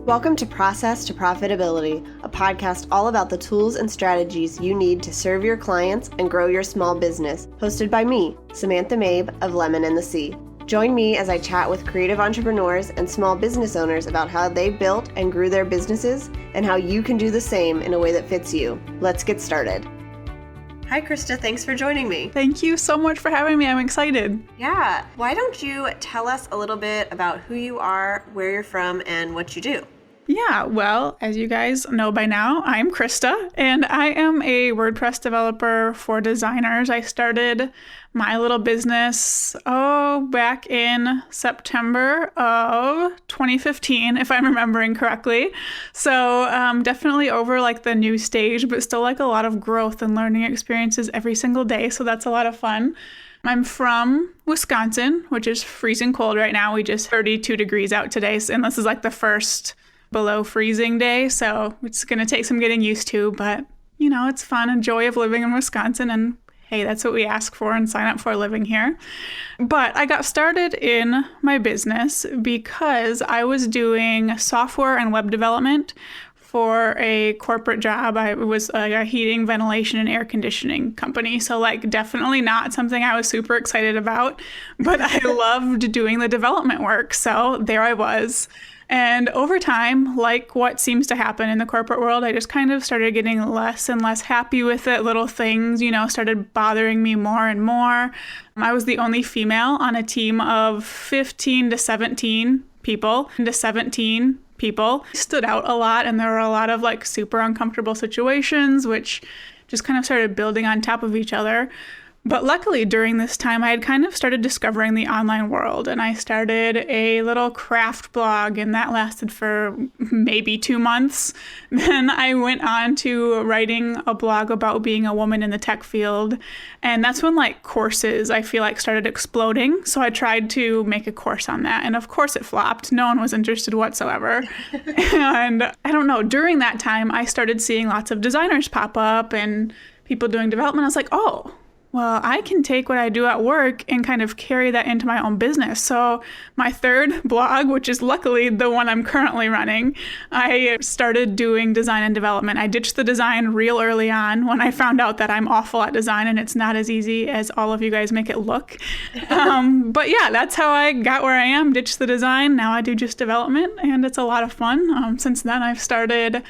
Welcome to Process to Profitability, a podcast all about the tools and strategies you need to serve your clients and grow your small business, hosted by me, Samantha Mabe of Lemon and the Sea. Join me as I chat with creative entrepreneurs and small business owners about how they built and grew their businesses and how you can do the same in a way that fits you. Let's get started. Hi, Krista. Thanks for joining me. Thank you so much for having me. I'm excited. Yeah. Why don't you tell us a little bit about who you are, where you're from, and what you do? Yeah, well, as you guys know by now, I'm Krista, and I am a WordPress developer for designers. I started my little business, back in September of 2015, if I'm remembering correctly. So definitely over like the new stage, but still like a lot of growth and learning experiences every single day. So that's a lot of fun. I'm from Wisconsin, which is freezing cold right now. We just 32 degrees out today, and this is like the first below freezing day, so it's going to take some getting used to, but you know, it's fun and joy of living in Wisconsin, and hey, that's what we ask for and sign up for living here. But I got started in my business because I was doing software and web development for a corporate job. I was a heating, ventilation, and air conditioning company. So like definitely not something I was super excited about, but I loved doing the development work. So there I was. And over time, like what seems to happen in the corporate world, I just kind of started getting less and less happy with it. Little things, started bothering me more and more. I was the only female on a team of 15 to 17 people. Stood out a lot, and there were a lot of like super uncomfortable situations, which just kind of started building on top of each other. But luckily, during this time, I had kind of started discovering the online world, and I started a little craft blog, and that lasted for maybe 2 months. Then I went on to writing a blog about being a woman in the tech field, and that's when like courses, I feel like, started exploding. So I tried to make a course on that, and of course it flopped. No one was interested whatsoever. And I don't know, during that time, I started seeing lots of designers pop up and people doing development. I was like, oh, well, I can take what I do at work and kind of carry that into my own business. So my third blog, which is luckily the one I'm currently running, I started doing design and development. I ditched the design real early on when I found out that I'm awful at design and it's not as easy as all of you guys make it look. But yeah, that's how I got where I am, ditched the design. Now I do just development, and it's a lot of fun. Since then, I've started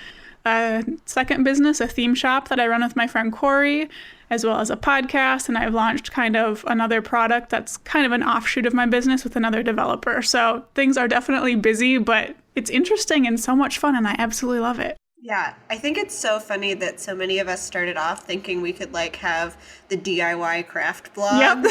a second business, a theme shop that I run with my friend Corey, as well as a podcast, and I've launched kind of another product that's kind of an offshoot of my business with another developer. So things are definitely busy, but it's interesting and so much fun, and I absolutely love it. Yeah, I think it's so funny that so many of us started off thinking we could like have the DIY craft blog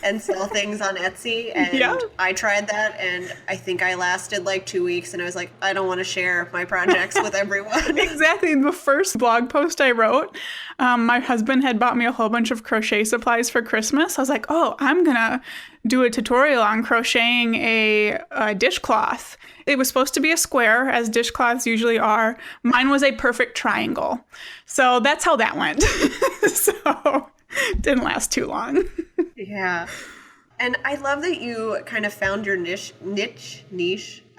and sell things on Etsy. And I tried that, and I think I lasted like 2 weeks, and I was like, I don't want to share my projects with everyone. Exactly. The first blog post I wrote, my husband had bought me a whole bunch of crochet supplies for Christmas. I was like, oh, I'm going to do a tutorial on crocheting a dishcloth. It was supposed to be a square, as dishcloths usually are. Mine was a perfect triangle. So that's how that went. So it didn't last too long. Yeah. And I love that you kind of found your niche.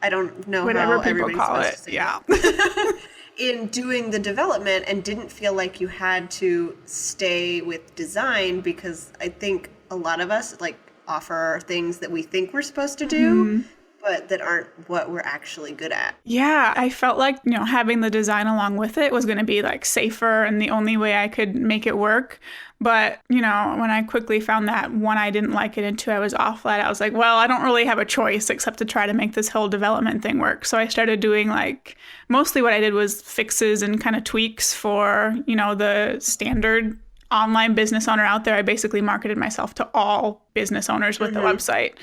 I don't know whatever how people everybody's call supposed it. to say Yeah. it. In doing the development, and didn't feel like you had to stay with design, because I think a lot of us like offer things that we think we're supposed to do, but that aren't what we're actually good at. Yeah, I felt like, having the design along with it was going to be like safer and the only way I could make it work. But, when I quickly found that, one, I didn't like it, and two, I was awful at it, I was like, well, I don't really have a choice except to try to make this whole development thing work. So I started doing mostly what I did was fixes and kind of tweaks for, the standard online business owner out there. I basically marketed myself to all business owners with the website,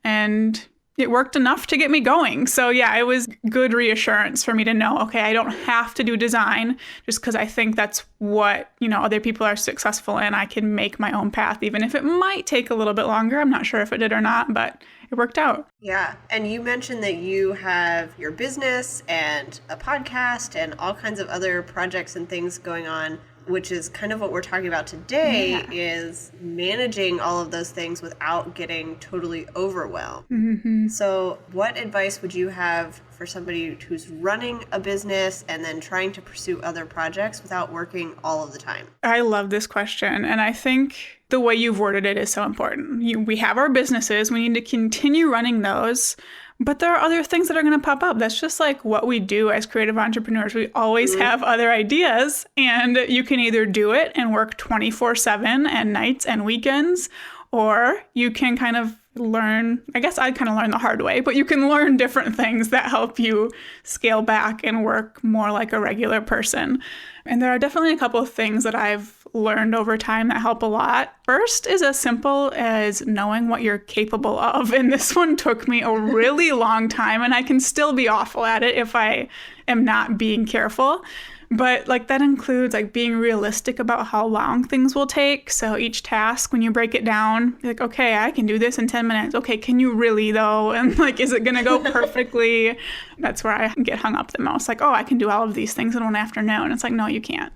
and it worked enough to get me going. So yeah, it was good reassurance for me to know, okay, I don't have to do design just because I think that's what, other people are successful in. I can make my own path, even if it might take a little bit longer. I'm not sure if it did or not, but it worked out. Yeah. And you mentioned that you have your business and a podcast and all kinds of other projects and things going on. which is kind of what we're talking about today, is managing all of those things without getting totally overwhelmed. Mm-hmm. So what advice would you have for somebody who's running a business and then trying to pursue other projects without working all of the time? I love this question. And I think the way you've worded it is so important. We have our businesses. We need to continue running those. But there are other things that are going to pop up. That's just like what we do as creative entrepreneurs. We always have other ideas, and you can either do it and work 24/7 and nights and weekends, or you can kind of learn, I guess I kind of learned the hard way, but you can learn different things that help you scale back and work more like a regular person. And there are definitely a couple of things that I've learned over time that help a lot. First is as simple as knowing what you're capable of. And this one took me a really long time, and I can still be awful at it if I am not being careful. But like that includes like being realistic about how long things will take. So each task, when you break it down, you're like, okay, I can do this in 10 minutes. Okay, can you really though? And like, is it going to go perfectly? That's where I get hung up the most. Like, oh, I can do all of these things in one afternoon. It's like, no, you can't.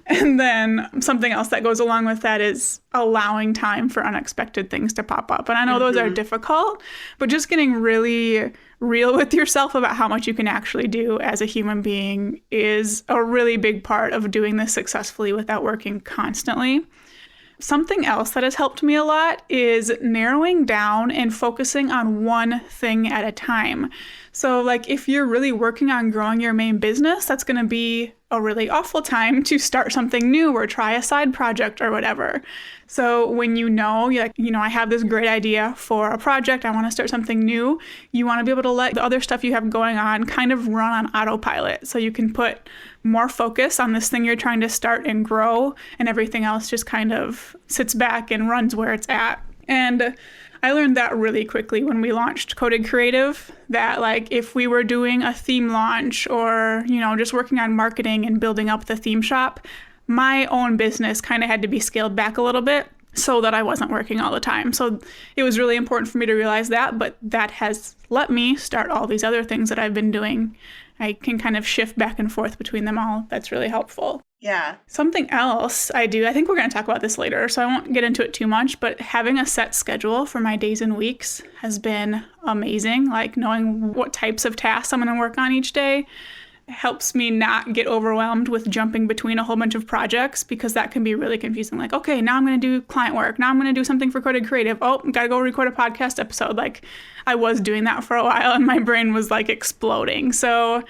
And then something else that goes along with that is allowing time for unexpected things to pop up. And I know those are difficult, but just getting really real with yourself about how much you can actually do as a human being is a really big part of doing this successfully without working constantly. Something else that has helped me a lot is narrowing down and focusing on one thing at a time. So like if you're really working on growing your main business, that's going to be a really awful time to start something new or try a side project or whatever. So when you're like, I have this great idea for a project, I want to start something new, you want to be able to let the other stuff you have going on kind of run on autopilot. So you can put more focus on this thing you're trying to start and grow, and everything else just kind of sits back and runs where it's at. And I learned that really quickly when we launched Coded Creative, that like if we were doing a theme launch or, just working on marketing and building up the theme shop, my own business kind of had to be scaled back a little bit so that I wasn't working all the time. So it was really important for me to realize that, but that has let me start all these other things that I've been doing. I can kind of shift back and forth between them all. That's really helpful. Yeah. Something else I do, I think we're going to talk about this later, so I won't get into it too much, but having a set schedule for my days and weeks has been amazing. Like knowing what types of tasks I'm going to work on each day helps me not get overwhelmed with jumping between a whole bunch of projects, because that can be really confusing. Like, okay, now I'm going to do client work. Now I'm going to do something for Coded Creative. Oh, got to go record a podcast episode. Like I was doing that for a while and my brain was like exploding. So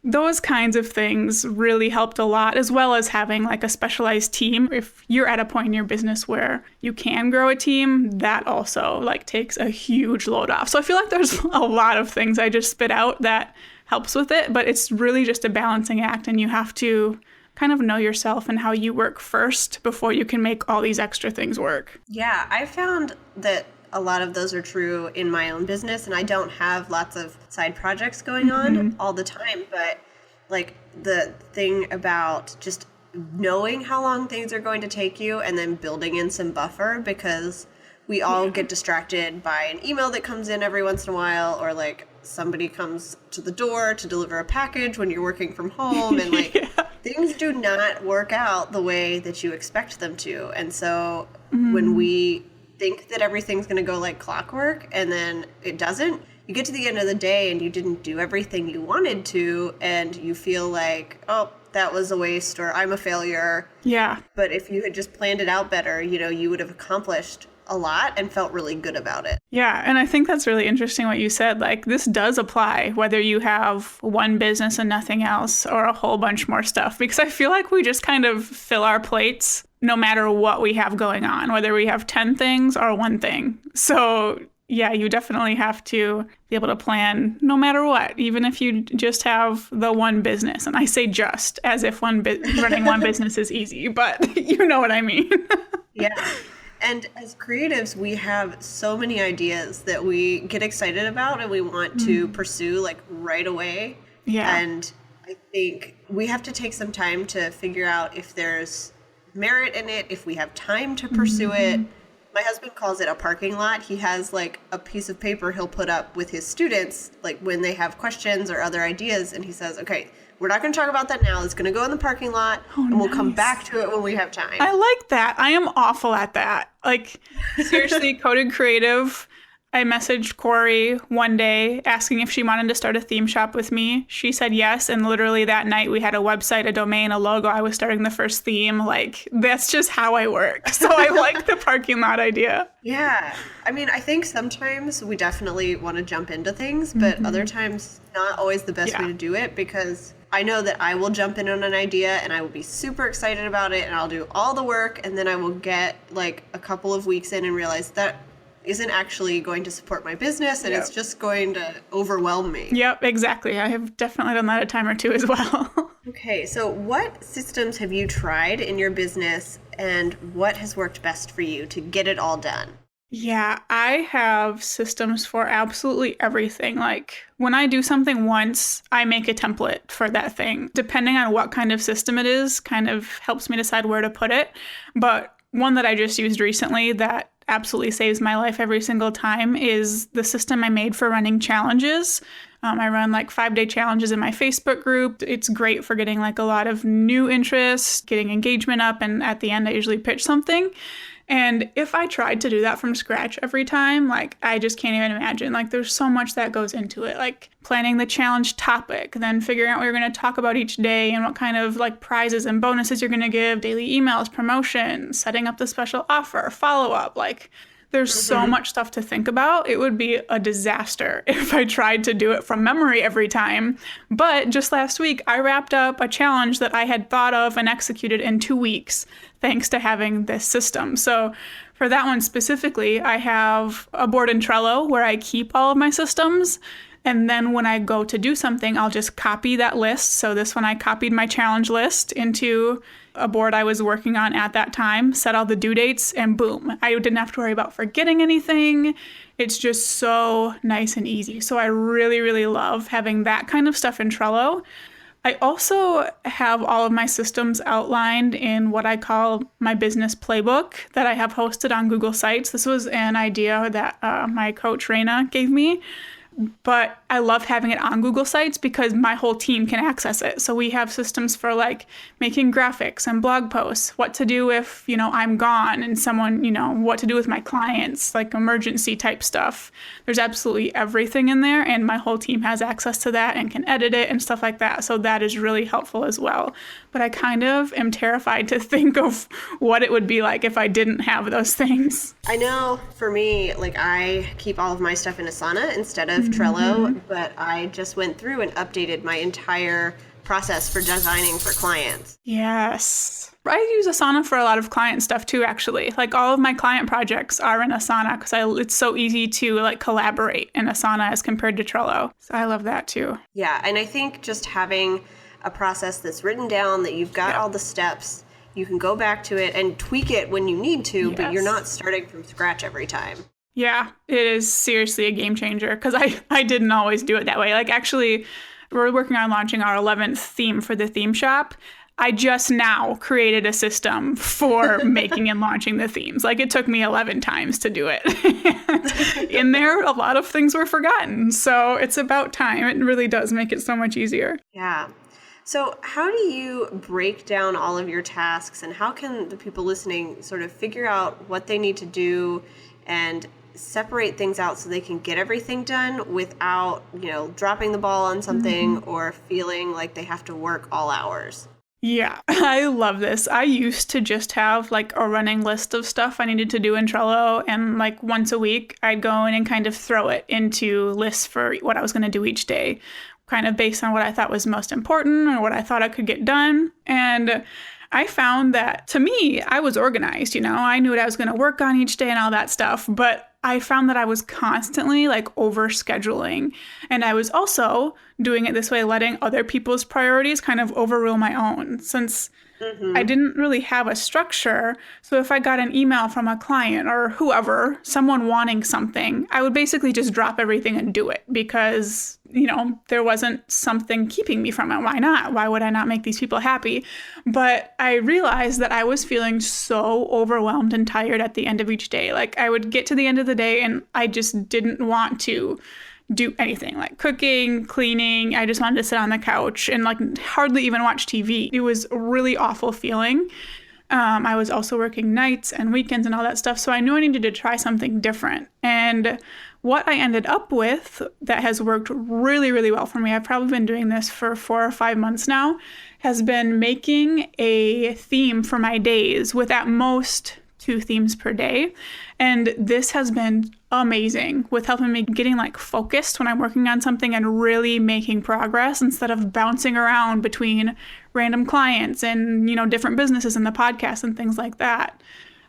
those kinds of things really helped a lot, as well as having like a specialized team. If you're at a point in your business where you can grow a team, that also like takes a huge load off. So I feel like there's a lot of things I just spit out that helps with it, but it's really just a balancing act, and you have to kind of know yourself and how you work first before you can make all these extra things work. Yeah, I found that a lot of those are true in my own business, and I don't have lots of side projects going on all the time, but like the thing about just knowing how long things are going to take you and then building in some buffer, because we all get distracted by an email that comes in every once in a while, or like somebody comes to the door to deliver a package when you're working from home, and like things do not work out the way that you expect them to. And so when we think that everything's going to go like clockwork and then it doesn't, you get to the end of the day and you didn't do everything you wanted to, and you feel like, oh, that was a waste, or I'm a failure. Yeah. But if you had just planned it out better, you would have accomplished a lot and felt really good about it. Yeah, and I think that's really interesting what you said. Like this does apply whether you have one business and nothing else or a whole bunch more stuff, because I feel like we just kind of fill our plates no matter what we have going on, whether we have 10 things or one thing. So yeah, you definitely have to be able to plan no matter what, even if you just have the one business. And I say just as if running one business is easy, but you know what I mean. Yeah. And as creatives, we have so many ideas that we get excited about and we want to pursue like right away. Yeah. And I think we have to take some time to figure out if there's merit in it, if we have time to pursue it. My husband calls it a parking lot. He has like a piece of paper he'll put up with his students, like when they have questions or other ideas. And he says, okay, we're not going to talk about that now. It's going to go in the parking lot, and we'll come back to it when we have time. I like that. I am awful at that. Like, seriously, Coded Creative, I messaged Corey one day asking if she wanted to start a theme shop with me. She said yes, and literally that night we had a website, a domain, a logo. I was starting the first theme. Like, that's just how I work. So I like the parking lot idea. Yeah. I mean, I think sometimes we definitely want to jump into things, but other times not always the best way to do it, because I know that I will jump in on an idea and I will be super excited about it and I'll do all the work, and then I will get like a couple of weeks in and realize that isn't actually going to support my business, and it's just going to overwhelm me. Yep, exactly. I have definitely done that a time or two as well. Okay, so what systems have you tried in your business, and what has worked best for you to get it all done? Yeah, I have systems for absolutely everything. Like, when I do something once, I make a template for that thing. Depending on what kind of system it is, kind of helps me decide where to put it. But one that I just used recently that absolutely saves my life every single time is the system I made for running challenges. I run like 5-day challenges in my Facebook group. It's great for getting like a lot of new interest, getting engagement up, and at the end I usually pitch something. And if I tried to do that from scratch every time, like, I just can't even imagine. Like, there's so much that goes into it, like planning the challenge topic, then figuring out what you're going to talk about each day and what kind of like prizes and bonuses you're going to give, daily emails, promotions, setting up the special offer, follow-up. Like, there's so much stuff to think about. It would be a disaster if I tried to do it from memory every time. But just last week, I wrapped up a challenge that I had thought of and executed in 2 weeks, thanks to having this system. So for that one specifically, I have a board in Trello where I keep all of my systems. And then when I go to do something, I'll just copy that list. So this one, I copied my challenge list into a board I was working on at that time, set all the due dates, and boom, I didn't have to worry about forgetting anything. It's just so nice and easy. So I really, really love having that kind of stuff in Trello. I also have all of my systems outlined in what I call my business playbook that I have hosted on Google Sites. This was an idea that my coach, Raina, gave me. But I love having it on Google Sites because my whole team can access it. So we have systems for like making graphics and blog posts, what to do if, I'm gone and someone, what to do with my clients, like emergency type stuff. There's absolutely everything in there, and my whole team has access to that and can edit it and stuff like that. So that is really helpful as well. But I kind of am terrified to think of what it would be like if I didn't have those things. I know for me, like, I keep all of my stuff in Asana instead of Trello, but I just went through and updated my entire process for designing for clients. Yes. I use Asana for a lot of client stuff too, actually. Like, all of my client projects are in Asana because it's so easy to like collaborate in Asana as compared to Trello. So I love that too. Yeah, and I think just having a process that's written down, that you've got all the steps, you can go back to it and tweak it when you need to, but you're not starting from scratch every time. Yeah, it is seriously a game changer because I didn't always do it that way. Like, actually, we're working on launching our 11th theme for the theme shop. I just now created a system for making and launching the themes. Like, it took me 11 times to do it. In there, a lot of things were forgotten. So it's about time. It really does make it so much easier. Yeah. So how do you break down all of your tasks, and how can the people listening sort of figure out what they need to do and separate things out so they can get everything done without, dropping the ball on something or feeling like they have to work all hours? Yeah, I love this. I used to just have like a running list of stuff I needed to do in Trello, and like once a week I'd go in and kind of throw it into lists for what I was going to do each day, kind of based on what I thought was most important or what I thought I could get done. And I found that, to me, I was organized, I knew what I was going to work on each day and all that stuff, but I found that I was constantly like over scheduling. And I was also doing it this way, letting other people's priorities kind of overrule my own, since I didn't really have a structure. So if I got an email from a client or whoever, someone wanting something, I would basically just drop everything and do it because, there wasn't something keeping me from it. Why not? Why would I not make these people happy? But I realized that I was feeling so overwhelmed and tired at the end of each day. Like, I would get to the end of the day and I just didn't want to do anything like cooking, cleaning. I just wanted to sit on the couch and like hardly even watch TV. It was a really awful feeling. I was also working nights and weekends and all that stuff. So I knew I needed to try something different. And what I ended up with that has worked really, really well for me, I've probably been doing this for 4 or 5 months now, has been making a theme for my days with at most 2 themes per day. And this has been amazing with helping me getting like focused when I'm working on something and really making progress instead of bouncing around between random clients and, different businesses in the podcast and things like that.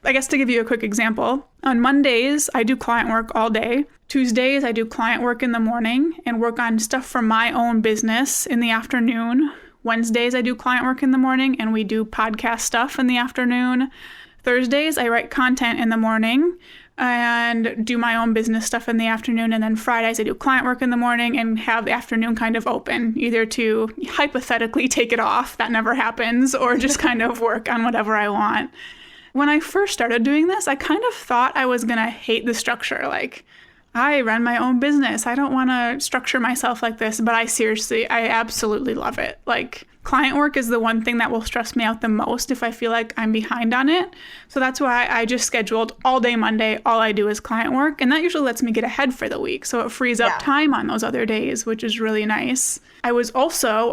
I guess to give you a quick example, on Mondays, I do client work all day. Tuesdays, I do client work in the morning and work on stuff for my own business in the afternoon. Wednesdays, I do client work in the morning and we do podcast stuff in the afternoon. Thursdays, I write content in the morning and do my own business stuff in the afternoon. And then Fridays, I do client work in the morning and have the afternoon kind of open, either to hypothetically take it off, that never happens, or just kind of work on whatever I want. When I first started doing this, I kind of thought I was going to hate the structure. Like, I run my own business. I don't want to structure myself like this, but I absolutely love it. Like, client work is the one thing that will stress me out the most if I feel like I'm behind on it. So that's why I just scheduled all day Monday. All I do is client work. And that usually lets me get ahead for the week. So it frees up time on those other days, which is really nice. I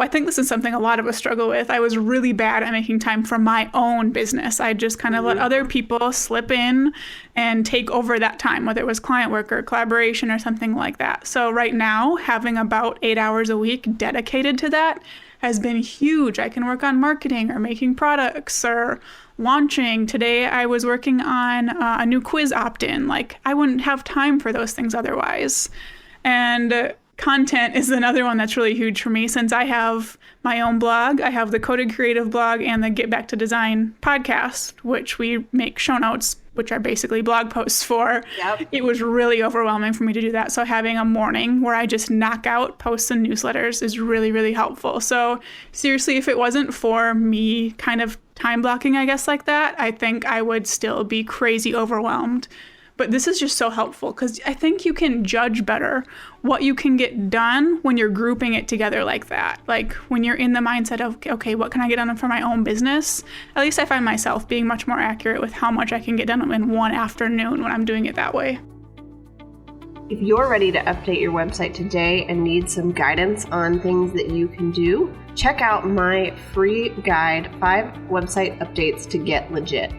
think this is something a lot of us struggle with. I was really bad at making time for my own business. I just kind of let other people slip in and take over that time, whether it was client work or collaboration or something like that. So right now, having about 8 hours a week dedicated to that has been huge. I can work on marketing or making products or launching. Today I was working on a new quiz opt-in. Like, I wouldn't have time for those things otherwise. And content is another one that's really huge for me since I have my own blog. I have the Coded Creative blog and the Get Back to Design podcast, which we make show notes, which are basically blog posts for. Yep. It was really overwhelming for me to do that. So having a morning where I just knock out posts and newsletters is really, really helpful. So seriously, if it wasn't for me kind of time blocking, I guess, like that, I think I would still be crazy overwhelmed. But this is just so helpful because I think you can judge better what you can get done when you're grouping it together like that. Like when you're in the mindset of, okay, what can I get done for my own business? At least I find myself being much more accurate with how much I can get done in one afternoon when I'm doing it that way. If you're ready to update your website today and need some guidance on things that you can do, check out my free guide, 5 website updates to get legit.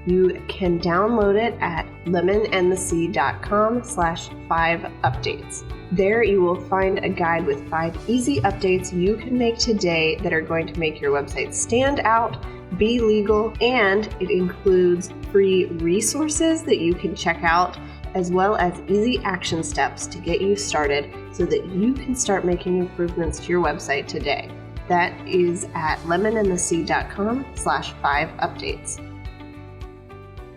You can download it at lemonandthesea.com/5updates. There you will find a guide with 5 easy updates you can make today that are going to make your website stand out, be legal, and it includes free resources that you can check out, as well as easy action steps to get you started so that you can start making improvements to your website today. That is at lemonandthesea.com/5updates.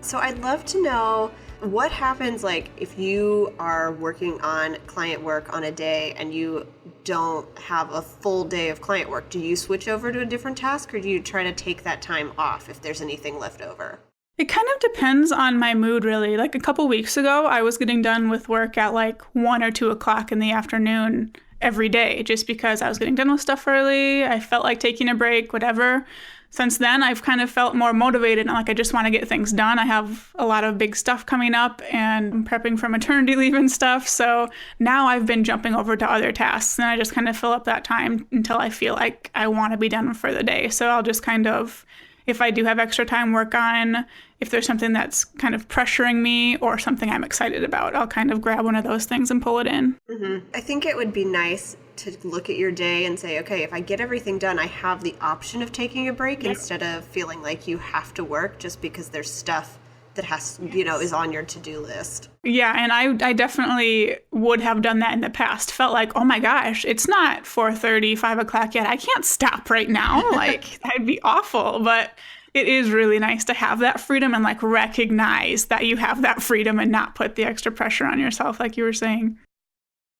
So I'd love to know what happens like if you are working on client work on a day and you don't have a full day of client work. Do you switch over to a different task or do you try to take that time off if there's anything left over? It kind of depends on my mood, really. Like a couple weeks ago, I was getting done with work at like 1 or 2 o'clock in the afternoon every day just because I was getting done with stuff early. I felt like taking a break, whatever. Since then, I've kind of felt more motivated and like I just want to get things done. I have a lot of big stuff coming up and I'm prepping for maternity leave and stuff. So now I've been jumping over to other tasks and I just kind of fill up that time until I feel like I want to be done for the day. So I'll just kind of, if I do have extra time, work on, if there's something that's kind of pressuring me or something I'm excited about, I'll kind of grab one of those things and pull it in. Mm-hmm. I think it would be nice to look at your day and say, okay, if I get everything done, I have the option of taking a break instead of feeling like you have to work just because there's stuff that has, is on your to-do list. Yeah, and I definitely would have done that in the past. Felt like, oh my gosh, it's not 4:30, 5 o'clock yet. I can't stop right now. Like, that'd be awful. But it is really nice to have that freedom and like recognize that you have that freedom and not put the extra pressure on yourself, like you were saying.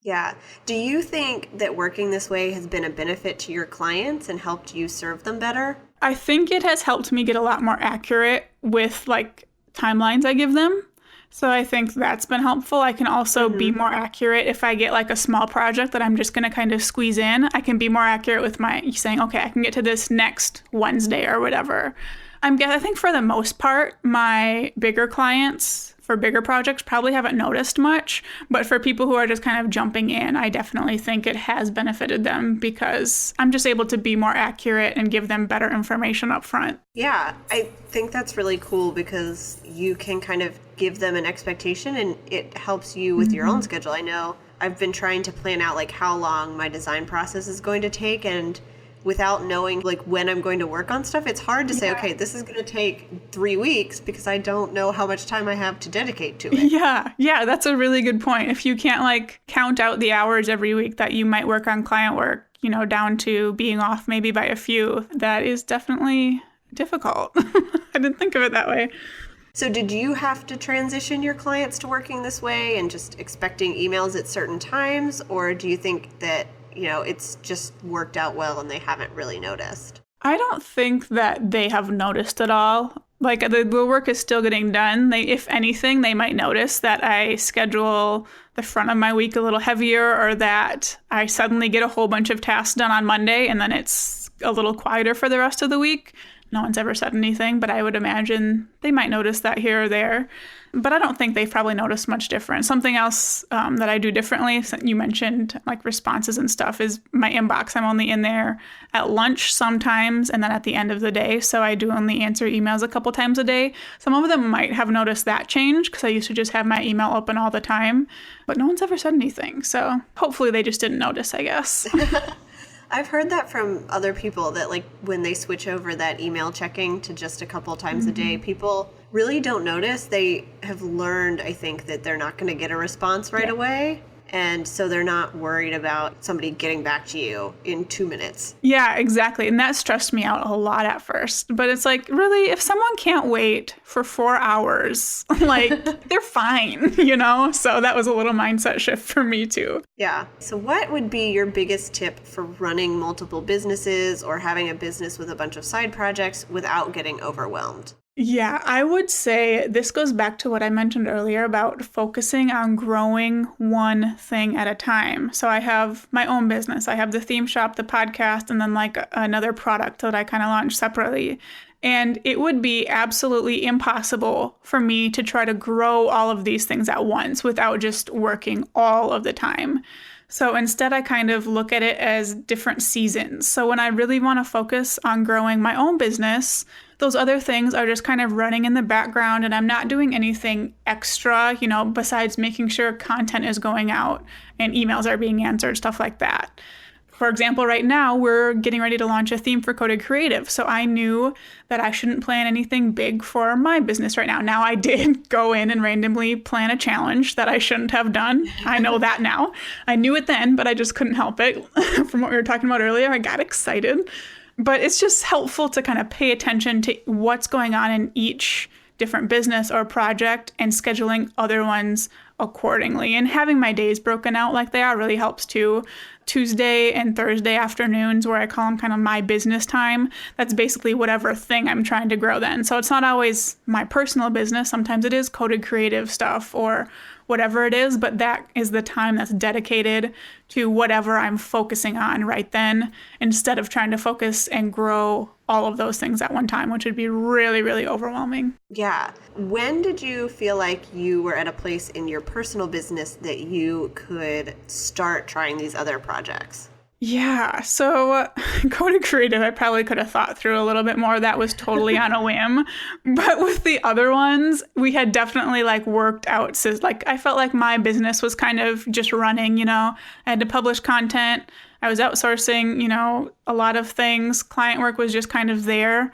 Yeah. Do you think that working this way has been a benefit to your clients and helped you serve them better? I think it has helped me get a lot more accurate with like timelines I give them. So I think that's been helpful. I can also be more accurate if I get like a small project that I'm just going to kind of squeeze in. I can be more accurate with my saying, okay, I can get to this next Wednesday or whatever. I think for the most part, my bigger clients for bigger projects probably haven't noticed much. But for people who are just kind of jumping in, I definitely think it has benefited them because I'm just able to be more accurate and give them better information up front. Yeah, I think that's really cool because you can kind of give them an expectation and it helps you with your own schedule. I know I've been trying to plan out like how long my design process is going to take, and without knowing like when I'm going to work on stuff, it's hard to say, okay, this is going to take 3 weeks because I don't know how much time I have to dedicate to it. Yeah, that's a really good point. If you can't like count out the hours every week that you might work on client work, down to being off maybe by a few, that is definitely difficult. I didn't think of it that way. So did you have to transition your clients to working this way and just expecting emails at certain times? Or do you think that, it's just worked out well and they haven't really noticed? I don't think that they have noticed at all. Like the work is still getting done. If anything, they might notice that I schedule the front of my week a little heavier, or that I suddenly get a whole bunch of tasks done on Monday and then it's a little quieter for the rest of the week. No one's ever said anything, but I would imagine they might notice that here or there. But I don't think they've probably noticed much difference. Something else that I do differently, you mentioned like responses and stuff, is my inbox. I'm only in there at lunch sometimes and then at the end of the day. So I do only answer emails a couple times a day. Some of them might have noticed that change because I used to just have my email open all the time, but no one's ever said anything. So hopefully they just didn't notice, I guess. I've heard that from other people that like when they switch over that email checking to just a couple times a day, people really don't notice. They have learned, I think, that they're not going to get a response right away. And so they're not worried about somebody getting back to you in 2 minutes. Yeah, exactly. And that stressed me out a lot at first. But it's like, really, if someone can't wait for 4 hours, like they're fine, So that was a little mindset shift for me too. Yeah. So what would be your biggest tip for running multiple businesses or having a business with a bunch of side projects without getting overwhelmed? Yeah, I would say this goes back to what I mentioned earlier about focusing on growing one thing at a time. So I have my own business. I have the theme shop, the podcast, and then like another product that I kind of launched separately. And it would be absolutely impossible for me to try to grow all of these things at once without just working all of the time. So instead, I kind of look at it as different seasons. So when I really want to focus on growing my own business, those other things are just kind of running in the background and I'm not doing anything extra, besides making sure content is going out and emails are being answered, stuff like that. For example, right now, we're getting ready to launch a theme for Coded Creative. So I knew that I shouldn't plan anything big for my business right now. Now, I did go in and randomly plan a challenge that I shouldn't have done. I know that now. I knew it then, but I just couldn't help it. From what we were talking about earlier, I got excited. But it's just helpful to kind of pay attention to what's going on in each different business or project and scheduling other ones accordingly. And having my days broken out like they are really helps too. Tuesday and Thursday afternoons, where I call them kind of my business time, that's basically whatever thing I'm trying to grow then. So it's not always my personal business. Sometimes it is Coded Creative stuff or whatever it is, but that is the time that's dedicated to whatever I'm focusing on right then, instead of trying to focus and grow all of those things at one time, which would be really, really overwhelming. Yeah. When did you feel like you were at a place in your personal business that you could start trying these other projects? Yeah, so Coded Creative, I probably could have thought through a little bit more. That was totally on a whim. But with the other ones, we had definitely worked out. So I felt like my business was kind of just running, I had to publish content. I was outsourcing, a lot of things. Client work was just kind of there.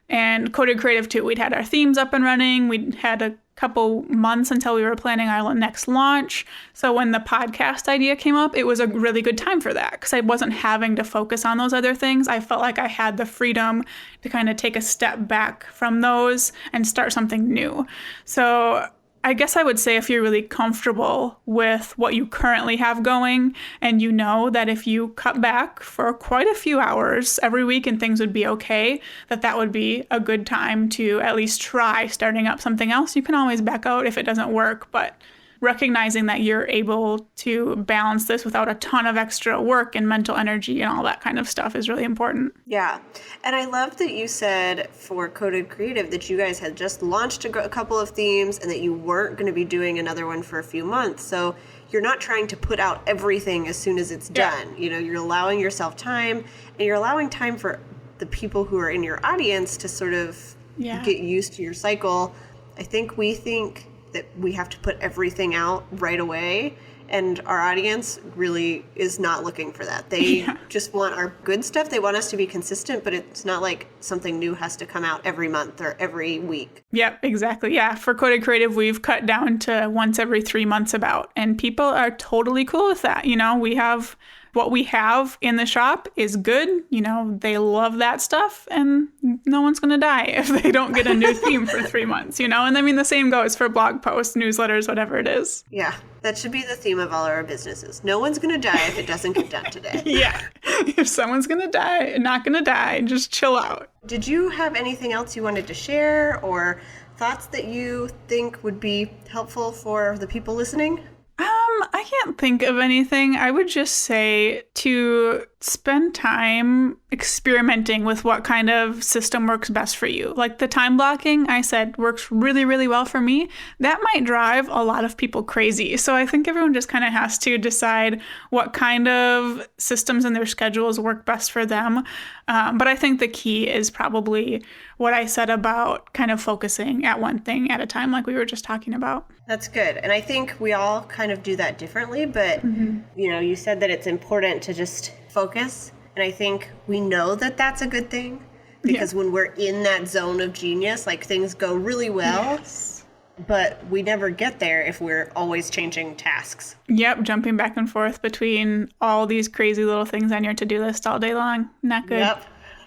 And Coded Creative too. We'd had our themes up and running. We'd had a couple months until we were planning our next launch. So when the podcast idea came up, it was a really good time for that because I wasn't having to focus on those other things. I felt like I had the freedom to kind of take a step back from those and start something new. So I guess I would say if you're really comfortable with what you currently have going and you know that if you cut back for quite a few hours every week and things would be okay, that would be a good time to at least try starting up something else. You can always back out if it doesn't work, but recognizing that you're able to balance this without a ton of extra work and mental energy and all that kind of stuff is really important. Yeah. And I love that you said for Coded Creative that you guys had just launched a couple of themes and that you weren't going to be doing another one for a few months. So you're not trying to put out everything as soon as it's done. You know, you're allowing yourself time, and you're allowing time for the people who are in your audience to sort of get used to your cycle. I think we think that we have to put everything out right away, and our audience really is not looking for that. They just want our good stuff. They want us to be consistent, but it's not like something new has to come out every month or every week. Yep, exactly. Yeah, for Coded Creative, we've cut down to once every 3 months about, and people are totally cool with that. You know, we have what we have in the shop is good. You know, they love that stuff, and no one's going to die if they don't get a new theme for 3 months, you know? And I mean, the same goes for blog posts, newsletters, whatever it is. Yeah, that should be the theme of all our businesses. No one's going to die if it doesn't get done today. Yeah. If someone's going to die, not going to die, just chill out. Did you have anything else you wanted to share or thoughts that you think would be helpful for the people listening? I can't think of anything. I would just say to spend time experimenting with what kind of system works best for you. Like the time blocking, I said, works really, really well for me. That might drive a lot of people crazy. So I think everyone just kind of has to decide what kind of systems in their schedules work best for them. But I think the key is probably what I said about kind of focusing at one thing at a time, like we were just talking about. That's good. And I think we all kind of do that differently, but you know, you said that it's important to just focus. And I think we know that that's a good thing because when we're in that zone of genius, like things go really well, but we never get there if we're always changing tasks. Yep. Jumping back and forth between all these crazy little things on your to-do list all day long. Not good.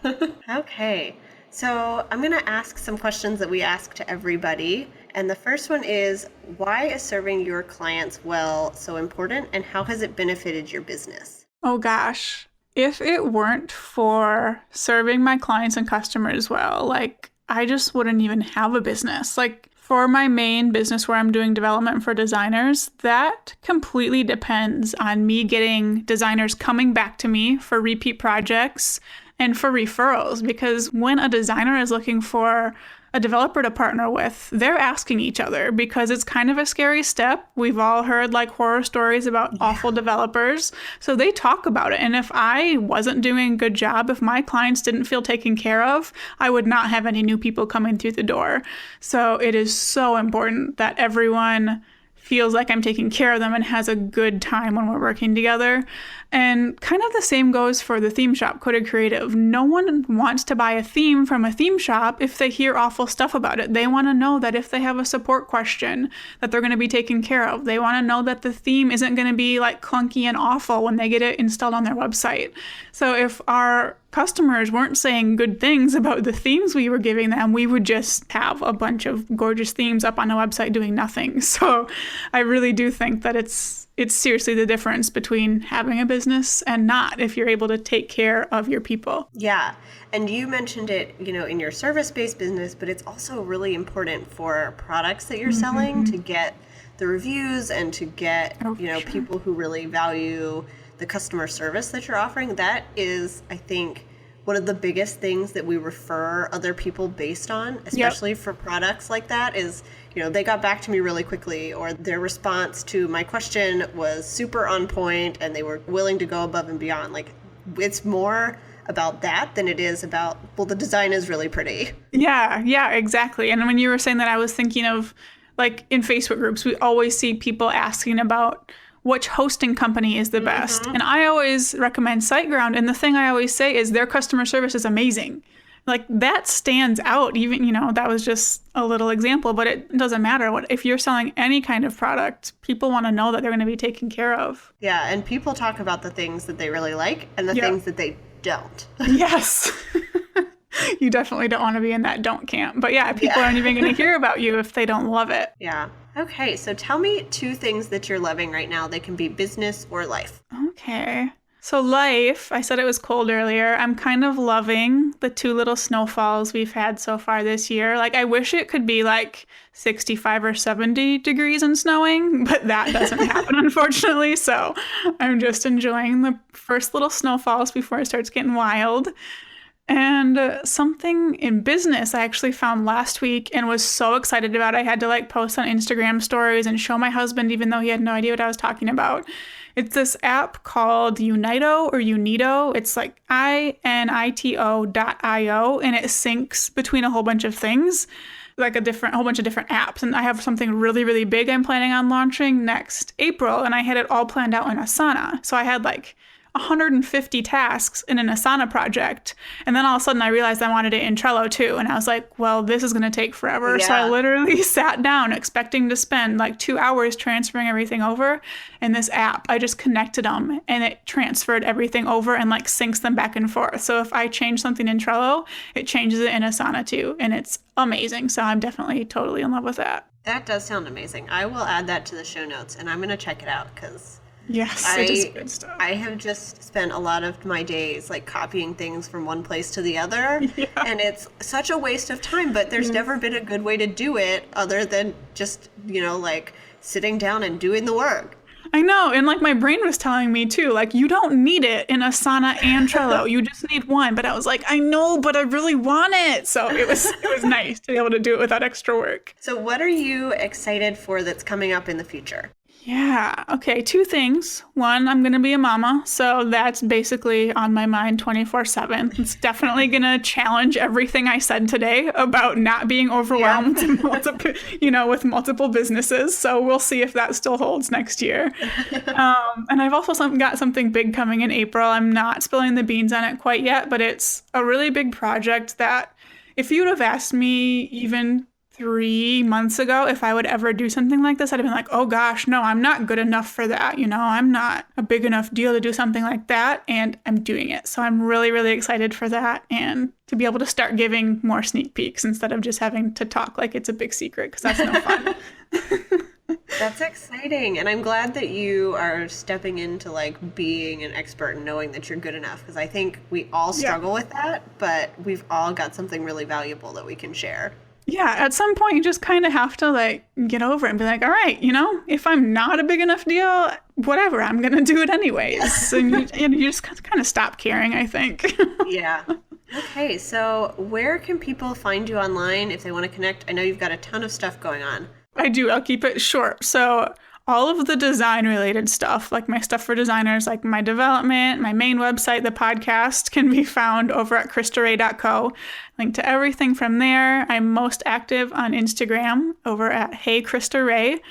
Yep. Okay. So I'm going to ask some questions that we ask to everybody. And the first one is, why is serving your clients well so important, and how has it benefited your business? Oh gosh, if it weren't for serving my clients and customers well, like I just wouldn't even have a business. Like for my main business where I'm doing development for designers, that completely depends on me getting designers coming back to me for repeat projects and for referrals, because when a designer is looking for a developer to partner with, they're asking each other because it's kind of a scary step. We've all heard like horror stories about awful developers. So they talk about it. And if I wasn't doing a good job, if my clients didn't feel taken care of, I would not have any new people coming through the door. So it is so important that everyone feels like I'm taking care of them and has a good time when we're working together. And kind of the same goes for the theme shop, Coded Creative. No one wants to buy a theme from a theme shop if they hear awful stuff about it. They want to know that if they have a support question, that they're going to be taken care of. They want to know that the theme isn't going to be like clunky and awful when they get it installed on their website. So if our customers weren't saying good things about the themes we were giving them, we would just have a bunch of gorgeous themes up on a website doing nothing. So I really do think that it's seriously the difference between having a business and not, if you're able to take care of your people. Yeah. And you mentioned it, you know, in your service-based business, but it's also really important for products that you're selling to get the reviews and to get, people who really value the customer service that you're offering. That is, I think, one of the biggest things that we refer other people based on, especially for products like that, is, you know, they got back to me really quickly, or their response to my question was super on point and they were willing to go above and beyond. Like, it's more about that than it is about, well, the design is really pretty. Yeah, exactly. And when you were saying that, I was thinking of, like, in Facebook groups, we always see people asking about which hosting company is the best. And I always recommend SiteGround. And the thing I always say is their customer service is amazing. Like, that stands out. Even, you know, that was just a little example, but it doesn't matter. If you're selling any kind of product, people want to know that they're going to be taken care of. Yeah, and people talk about the things that they really like and the things that they don't. Yes. You definitely don't want to be in that don't camp. But yeah, people aren't even going to hear about you if they don't love it. Yeah. Okay, so tell me 2 things that you're loving right now. They can be business or life. Okay. So life, I said it was cold earlier. I'm kind of loving the 2 little snowfalls we've had so far this year. Like, I wish it could be like 65 or 70 degrees and snowing, but that doesn't happen, unfortunately. So I'm just enjoying the first little snowfalls before it starts getting wild. And something in business I actually found last week and was so excited about. I had to like post on Instagram stories and show my husband, even though he had no idea what I was talking about. It's this app called Unito or Unito. It's like INITO.io, and it syncs between a whole bunch of things, like whole bunch of different apps. And I have something really, really big I'm planning on launching next April, and I had it all planned out in Asana. So I had like 150 tasks in an Asana project. And then all of a sudden I realized I wanted it in Trello too. And I was like, well, this is going to take forever. Yeah. So I literally sat down expecting to spend like 2 hours transferring everything over. In this app, I just connected them and it transferred everything over and like syncs them back and forth. So if I change something in Trello, it changes it in Asana too. And it's amazing. So I'm definitely totally in love with that. That does sound amazing. I will add that to the show notes and I'm going to check it out because yes, it is good stuff. I have just spent a lot of my days like copying things from one place to the other, and it's such a waste of time, but there's never been a good way to do it other than just, like sitting down and doing the work. I know, and like my brain was telling me too, like you don't need it in Asana and Trello, you just need one. But I was like, I know, but I really want it. So it was nice to be able to do it without extra work. So what are you excited for that's coming up in the future? Yeah. Okay. 2 things. One, I'm going to be a mama. So that's basically on my mind 24/7. It's definitely going to challenge everything I said today about not being overwhelmed with multiple businesses. So we'll see if that still holds next year. And I've also got something big coming in April. I'm not spilling the beans on it quite yet, but it's a really big project that if you would have asked me even 3 months ago if I would ever do something like this, I'd have been like, oh gosh, no, I'm not good enough for that. I'm not a big enough deal to do something like that. And I'm doing it. So I'm really, really excited for that and to be able to start giving more sneak peeks instead of just having to talk like it's a big secret, because that's no fun. That's exciting. And I'm glad that you are stepping into like being an expert and knowing that you're good enough, because I think we all struggle with that, but we've all got something really valuable that we can share. Yeah, at some point you just kind of have to like get over it and be like, all right, if I'm not a big enough deal, whatever, I'm going to do it anyways. And you just kind of stop caring, I think. Yeah. Okay, so where can people find you online if they want to connect? I know you've got a ton of stuff going on. I do. I'll keep it short. So all of the design related stuff, like my stuff for designers, like my development, my main website, the podcast, can be found over at KristaRay.co. Link to everything from there. I'm most active on Instagram over at Hey Krista Ray.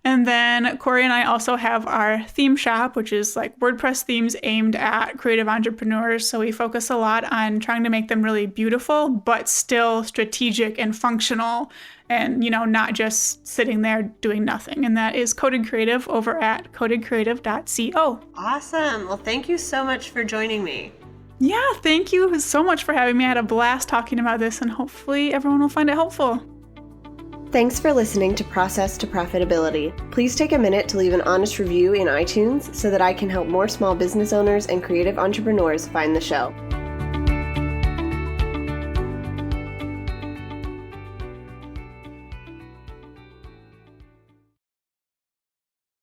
And then Corey and I also have our theme shop, which is like WordPress themes aimed at creative entrepreneurs. So we focus a lot on trying to make them really beautiful, but still strategic and functional and, not just sitting there doing nothing. And that is Coded Creative over at codedcreative.co. Awesome. Well, thank you so much for joining me. Yeah, thank you so much for having me. I had a blast talking about this, and hopefully everyone will find it helpful. Thanks for listening to Process to Profitability. Please take a minute to leave an honest review in iTunes so that I can help more small business owners and creative entrepreneurs find the show.